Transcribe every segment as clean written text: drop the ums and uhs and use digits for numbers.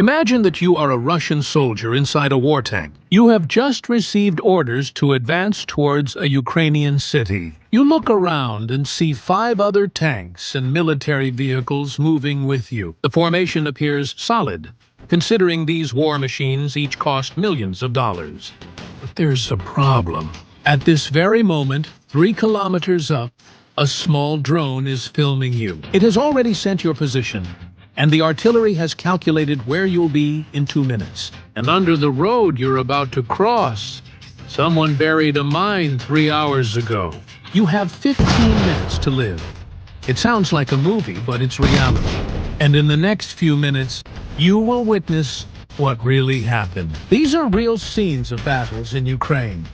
Imagine that you are a Russian soldier inside a war tank. You have just received orders to advance towards a Ukrainian city. You look around and see 5 other tanks and military vehicles moving with you. The formation appears solid, considering these war machines each cost millions of dollars. But there's a problem. At this very moment, 3 kilometers up, a small drone is filming you. It has already sent your position, and the artillery has calculated where you'll be in 2 minutes. And under the road you're about to cross, someone buried a mine 3 hours ago. You have 15 minutes to live. It sounds like a movie, but it's reality. And in the next few minutes, you will witness what really happened. These are real scenes of battles in Ukraine.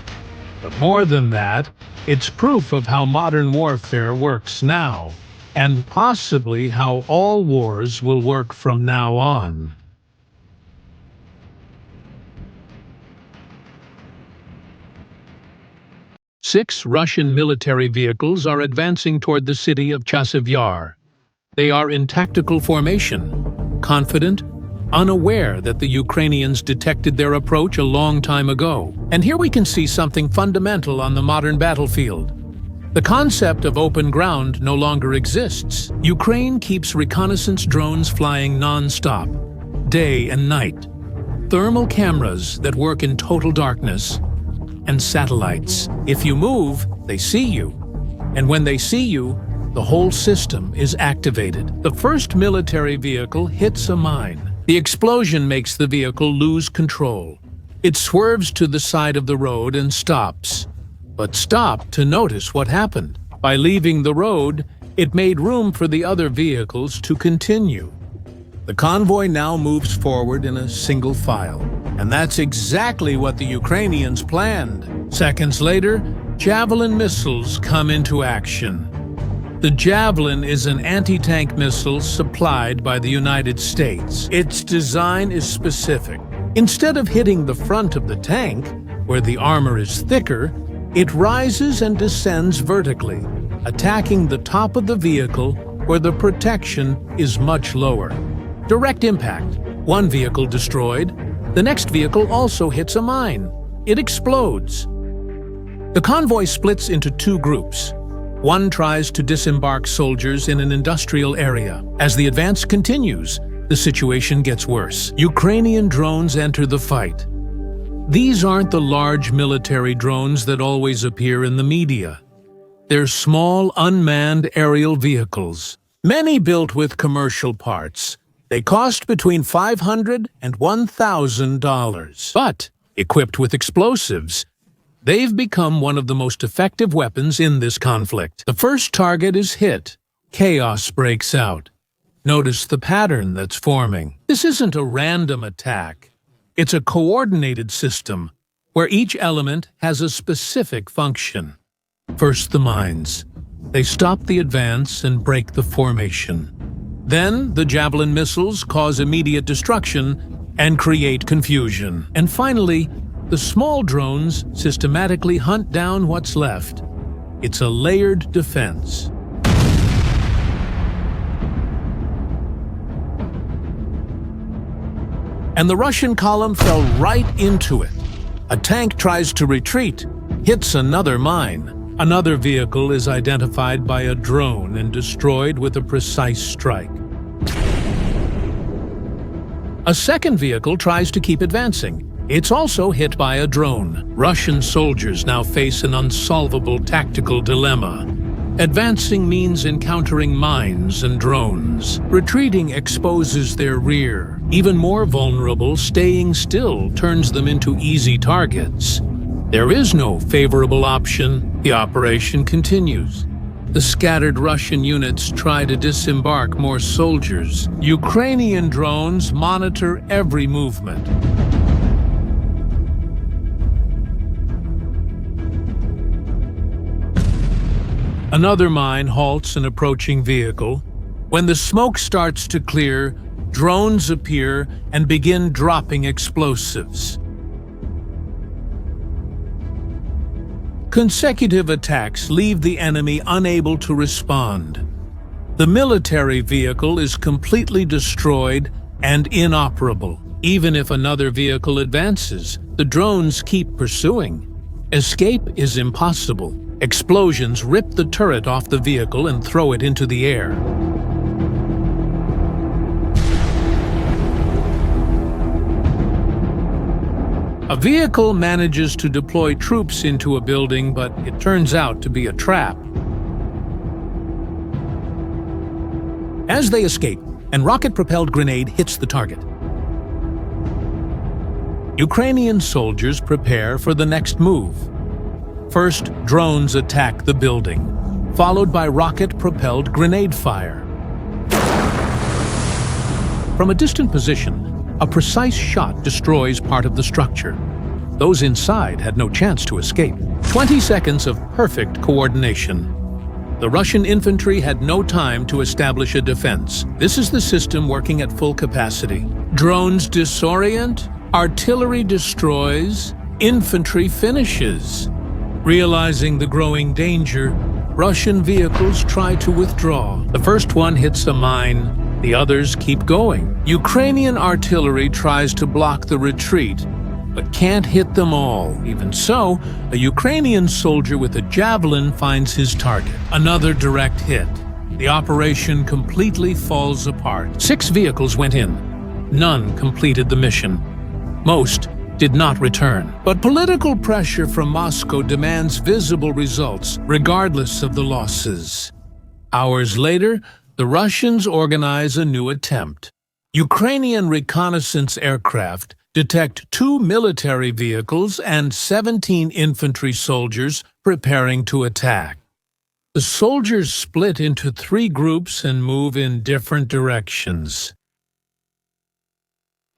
But more than that, it's proof of how modern warfare works now, and possibly how all wars will work from now on. Six Russian military vehicles are advancing toward the city of Chasiv Yar. They are in tactical formation, confident, unaware that the Ukrainians detected their approach a long time ago. And here we can see something fundamental on the modern battlefield. The concept of open ground no longer exists. Ukraine keeps reconnaissance drones flying non-stop, day and night, thermal cameras that work in total darkness, and satellites. If you move, they see you. And when they see you, the whole system is activated. The first military vehicle hits a mine. The explosion makes the vehicle lose control. It swerves to the side of the road and stops. But stopped to notice what happened. By leaving the road, it made room for the other vehicles to continue. The convoy now moves forward in a single file. And that's exactly what the Ukrainians planned. Seconds later, Javelin missiles come into action. The Javelin is an anti-tank missile supplied by the United States. Its design is specific. Instead of hitting the front of the tank, where the armor is thicker, it rises and descends vertically, attacking the top of the vehicle where the protection is much lower. Direct impact. One vehicle destroyed. The next vehicle also hits a mine. It explodes. The convoy splits into 2 groups. One tries to disembark soldiers in an industrial area. As the advance continues, the situation gets worse. Ukrainian drones enter the fight. These aren't the large military drones that always appear in the media. They're small, unmanned aerial vehicles, many built with commercial parts. They cost between $500 and $1,000. But, equipped with explosives, they've become one of the most effective weapons in this conflict. The first target is hit. Chaos breaks out. Notice the pattern that's forming. This isn't a random attack. It's a coordinated system where each element has a specific function. First, the mines. They stop the advance and break the formation. Then, the Javelin missiles cause immediate destruction and create confusion. And finally, the small drones systematically hunt down what's left. It's a layered defense. And the Russian column fell right into it. A tank tries to retreat, hits another mine. Another vehicle is identified by a drone and destroyed with a precise strike. A second vehicle tries to keep advancing. It's also hit by a drone. Russian soldiers now face an unsolvable tactical dilemma. Advancing means encountering mines and drones. Retreating exposes their rear. Even more vulnerable, staying still turns them into easy targets. There is no favorable option. The operation continues. The scattered Russian units try to disembark more soldiers. Ukrainian drones monitor every movement. Another mine halts an approaching vehicle. When the smoke starts to clear, drones appear and begin dropping explosives. Consecutive attacks leave the enemy unable to respond. The military vehicle is completely destroyed and inoperable. Even if another vehicle advances, the drones keep pursuing. Escape is impossible. Explosions rip the turret off the vehicle and throw it into the air. A vehicle manages to deploy troops into a building, but it turns out to be a trap. As they escape, a rocket-propelled grenade hits the target. Ukrainian soldiers prepare for the next move. First, drones attack the building, followed by rocket-propelled grenade fire. From a distant position, a precise shot destroys part of the structure. Those inside had no chance to escape. 20 seconds of perfect coordination. The Russian infantry had no time to establish a defense. This is the system working at full capacity. Drones disorient, artillery destroys, infantry finishes. Realizing the growing danger, Russian vehicles try to withdraw. The first one hits a mine. The others keep going. Ukrainian artillery tries to block the retreat, but can't hit them all. Even so, a Ukrainian soldier with a javelin finds his target. Another direct hit. The operation completely falls apart. 6 vehicles went in. None completed the mission. Most did not return. But political pressure from Moscow demands visible results, regardless of the losses. Hours later, the Russians organize a new attempt. Ukrainian reconnaissance aircraft detect 2 military vehicles and 17 infantry soldiers preparing to attack. The soldiers split into 3 groups and move in different directions.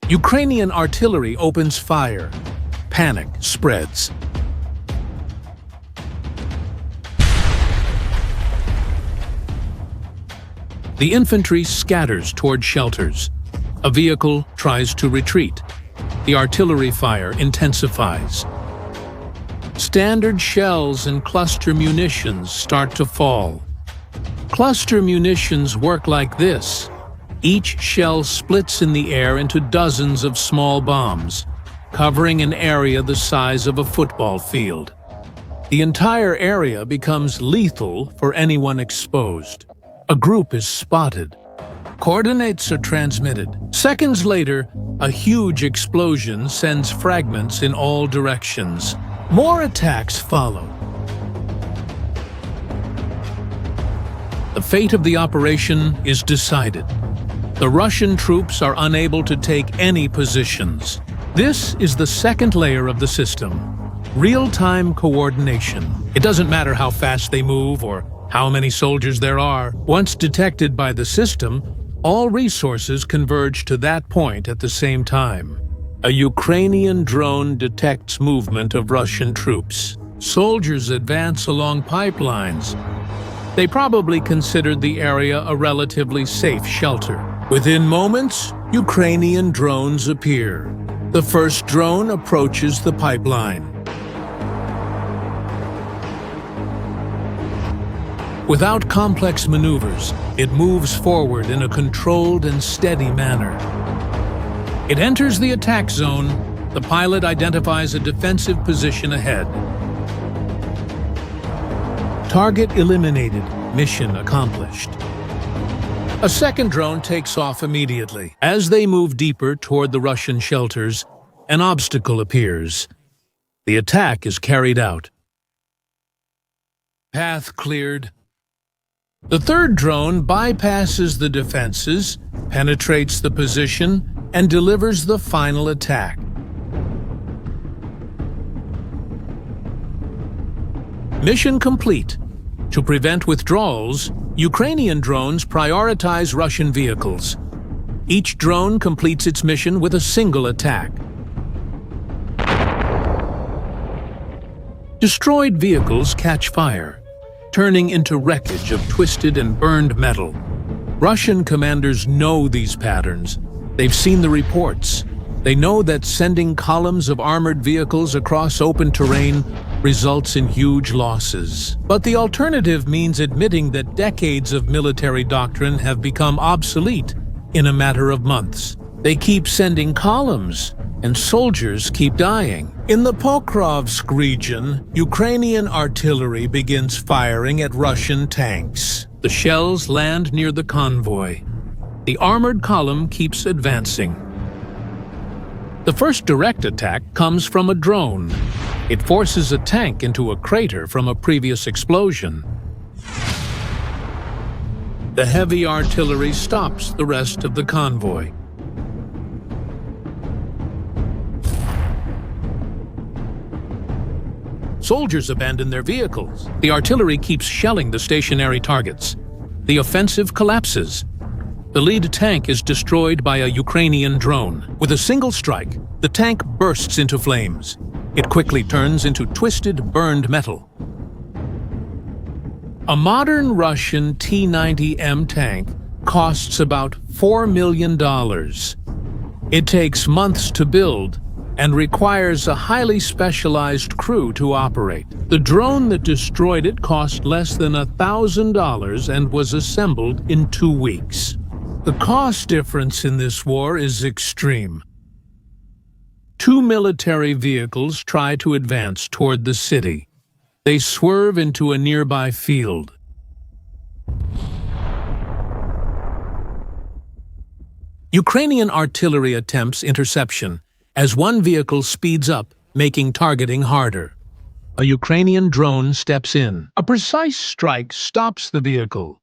Ukrainian artillery opens fire. Panic spreads. The infantry scatters toward shelters. A vehicle tries to retreat. The artillery fire intensifies. Standard shells and cluster munitions start to fall. Cluster munitions work like this. Each shell splits in the air into dozens of small bombs, covering an area the size of a football field. The entire area becomes lethal for anyone exposed. A group is spotted. Coordinates are transmitted. Seconds later, a huge explosion sends fragments in all directions. More attacks follow. The fate of the operation is decided. The Russian troops are unable to take any positions. This is the second layer of the system: real-time coordination. It doesn't matter how fast they move or how many soldiers there are. Once detected by the system, all resources converge to that point at the same time. A Ukrainian drone detects movement of Russian troops. Soldiers advance along pipelines. They probably considered the area a relatively safe shelter. Within moments, Ukrainian drones appear. The first drone approaches the pipeline. Without complex maneuvers, it moves forward in a controlled and steady manner. It enters the attack zone. The pilot identifies a defensive position ahead. Target eliminated. Mission accomplished. A second drone takes off immediately. As they move deeper toward the Russian shelters, an obstacle appears. The attack is carried out. Path cleared. The third drone bypasses the defenses, penetrates the position, and delivers the final attack. Mission complete. To prevent withdrawals, Ukrainian drones prioritize Russian vehicles. Each drone completes its mission with a single attack. Destroyed vehicles catch fire, turning into wreckage of twisted and burned metal. Russian commanders know these patterns. They've seen the reports. They know that sending columns of armored vehicles across open terrain results in huge losses. But the alternative means admitting that decades of military doctrine have become obsolete in a matter of months. They keep sending columns, and soldiers keep dying. In the Pokrovsk region, Ukrainian artillery begins firing at Russian tanks. The shells land near the convoy. The armored column keeps advancing. The first direct attack comes from a drone. It forces a tank into a crater from a previous explosion. The heavy artillery stops the rest of the convoy. Soldiers abandon their vehicles. The artillery keeps shelling the stationary targets. The offensive collapses. The lead tank is destroyed by a Ukrainian drone. With a single strike, the tank bursts into flames. It quickly turns into twisted, burned metal. A modern Russian T-90M tank costs about $4 million. It takes months to build and requires a highly specialized crew to operate. The drone that destroyed it cost less than $1,000 and was assembled in 2 weeks. The cost difference in this war is extreme. 2 military vehicles try to advance toward the city. They swerve into a nearby field. Ukrainian artillery attempts interception as one vehicle speeds up, making targeting harder. A Ukrainian drone steps in. A precise strike stops the vehicle.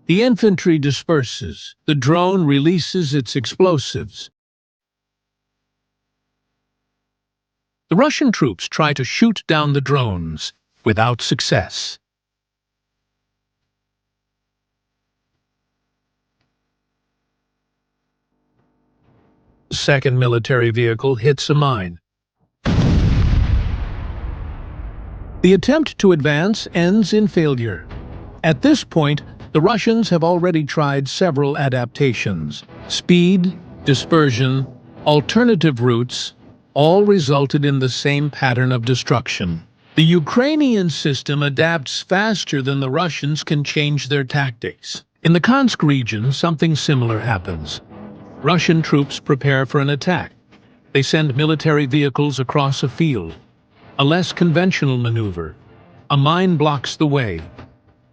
The infantry disperses. The drone releases its explosives. The Russian troops try to shoot down the drones, without success. The second military vehicle hits a mine. The attempt to advance ends in failure. At this point, the Russians have already tried several adaptations. Speed, dispersion, alternative routes, all resulted in the same pattern of destruction. The Ukrainian system adapts faster than the Russians can change their tactics. In the Kansk region, something similar happens. Russian troops prepare for an attack. They send military vehicles across a field. A less conventional maneuver. A mine blocks the way.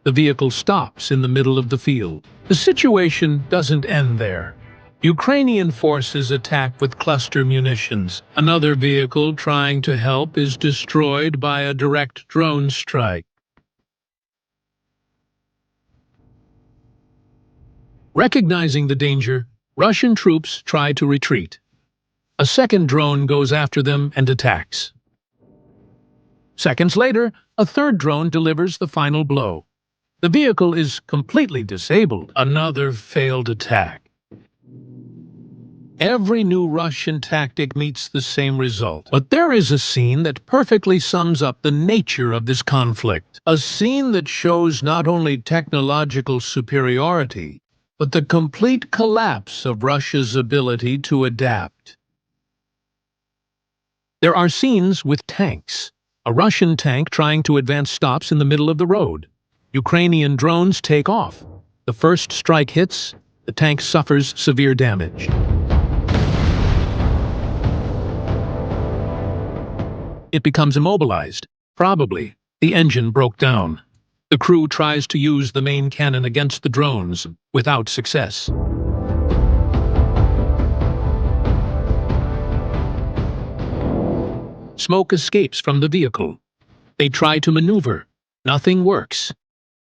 The vehicle stops in the middle of the field. The situation doesn't end there. Ukrainian forces attack with cluster munitions. Another vehicle trying to help is destroyed by a direct drone strike. Recognizing the danger, Russian troops try to retreat. A second drone goes after them and attacks. Seconds later, a third drone delivers the final blow. The vehicle is completely disabled. Another failed attack. Every new Russian tactic meets the same result. But there is a scene that perfectly sums up the nature of this conflict. A scene that shows not only technological superiority, but the complete collapse of Russia's ability to adapt. There are scenes with tanks. A Russian tank trying to advance stops in the middle of the road. Ukrainian drones take off. The first strike hits, the tank suffers severe damage. It becomes immobilized. Probably, the engine broke down. The crew tries to use the main cannon against the drones, without success. Smoke escapes from the vehicle. They try to maneuver. Nothing works.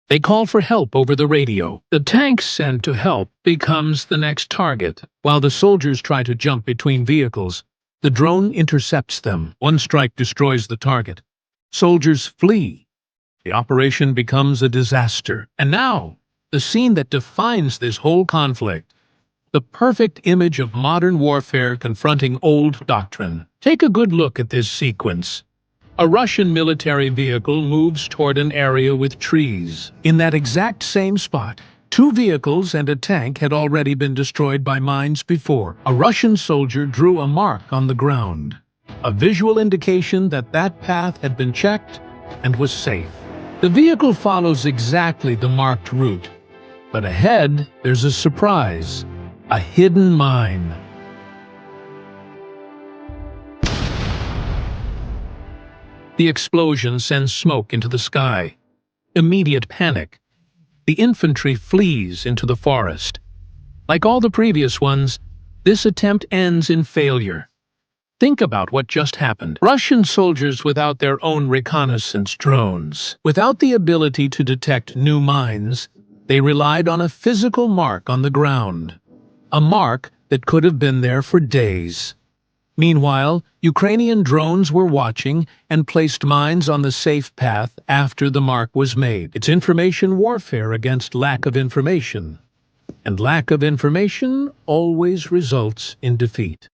They call for help over the radio. The tank sent to help becomes the next target. While the soldiers try to jump between vehicles, the drone intercepts them. One strike destroys the target. Soldiers flee. The operation becomes a disaster. And now, the scene that defines this whole conflict. The perfect image of modern warfare confronting old doctrine. Take a good look at this sequence. A Russian military vehicle moves toward an area with trees. In that exact same spot, 2 vehicles and a tank had already been destroyed by mines before. A Russian soldier drew a mark on the ground. A visual indication that that path had been checked and was safe. The vehicle follows exactly the marked route. But ahead, there's a surprise, a hidden mine. The explosion sends smoke into the sky. Immediate panic. The infantry flees into the forest. Like all the previous ones, this attempt ends in failure. Think about what just happened. Russian soldiers without their own reconnaissance drones. Without the ability to detect new mines, they relied on a physical mark on the ground. A mark that could have been there for days. Meanwhile, Ukrainian drones were watching and placed mines on the safe path after the mark was made. It's information warfare against lack of information. And lack of information always results in defeat.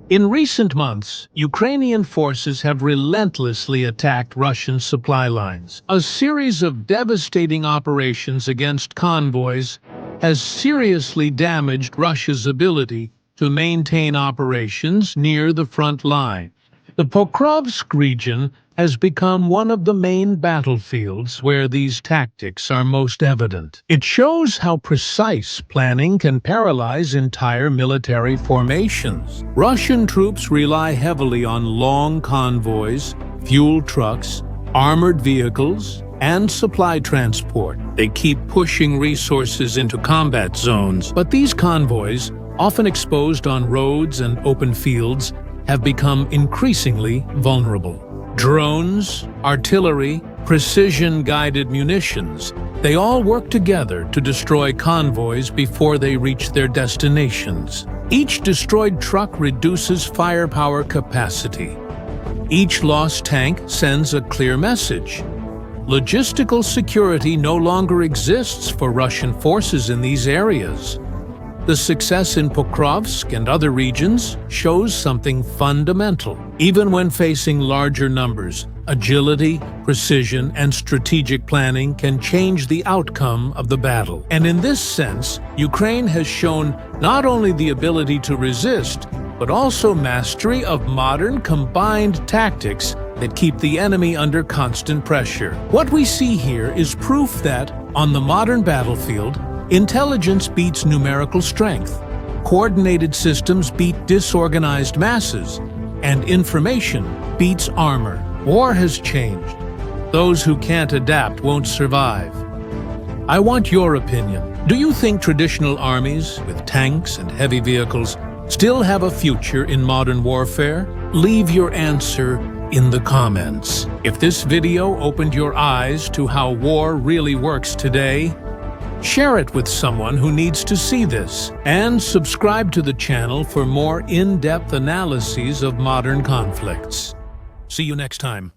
In recent months, Ukrainian forces have relentlessly attacked Russian supply lines. A series of devastating operations against convoys has seriously damaged Russia's ability to maintain operations near the front line. The Pokrovsk region has become one of the main battlefields where these tactics are most evident. It shows how precise planning can paralyze entire military formations. Russian troops rely heavily on long convoys, fuel trucks, armored vehicles, and supply transport. They keep pushing resources into combat zones, but these convoys, often exposed on roads and open fields, have become increasingly vulnerable. Drones, artillery, precision-guided munitions, they all work together to destroy convoys before they reach their destinations. Each destroyed truck reduces firepower capacity. Each lost tank sends a clear message. Logistical security no longer exists for Russian forces in these areas. The success in Pokrovsk and other regions shows something fundamental. Even when facing larger numbers, agility, precision, and strategic planning can change the outcome of the battle. And in this sense, Ukraine has shown not only the ability to resist, but also mastery of modern combined tactics that keep the enemy under constant pressure. What we see here is proof that, on the modern battlefield, intelligence beats numerical strength, coordinated systems beat disorganized masses, and information beats armor. War has changed. Those who can't adapt won't survive. I want your opinion. Do you think traditional armies, with tanks and heavy vehicles, still have a future in modern warfare? Leave your answer in the comments. If this video opened your eyes to how war really works today, share it with someone who needs to see this, and subscribe to the channel for more in-depth analyses of modern conflicts. See you next time.